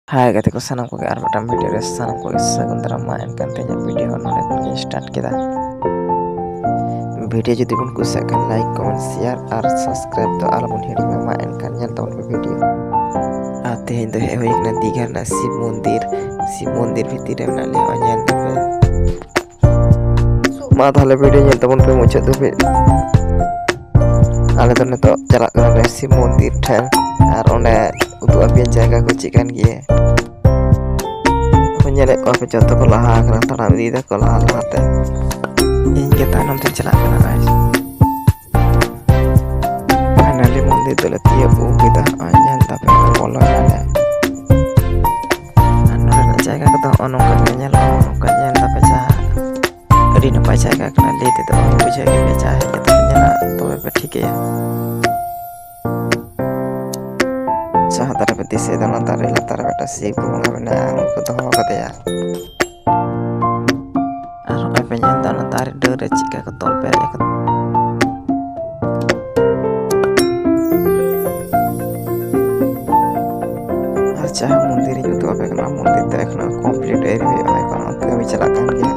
Hai gati ko sanam ko ar batam video re sanam ko sagun main kan tenya video none ko start kita. Video jadi pun kusakan like, comment, share, ar subscribe to ala pun hiri main kan nyal tahun video. Ate hindu hewa ik nanti karena si mundir vitir na lewa nyal tapi. Ma thale video nyal tahun pe muncul tu pe. Ala tu neto jalak kan si mundir thel ar one untuk apian jaga kucikan gie. Nyelek ko apa contoh ko laha kana tanam dida ko laha lahate in kita nanti celak kana guys finally mundir dole tiap kita anyan tapi polo ada anu na jaga ko to onong kan nyal tapi cha adi na pa jaga kana le te to bujhe ke becha hai to nyala to be ठीक है Sahabat peti sedan antara latar beta si bunga benang kutoh kata ya. Aru apa nyantan antara dere jika ketol pele ket. Acha mundir itu apa kena mundir tu kena complete area apa kena kami celakan dia.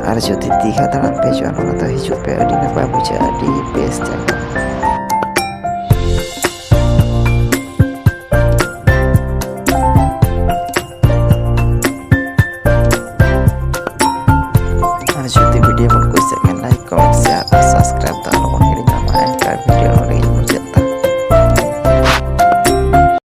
Aru jadi tiga taran pejuan atau hijau pe di napa buja di base jaga. Video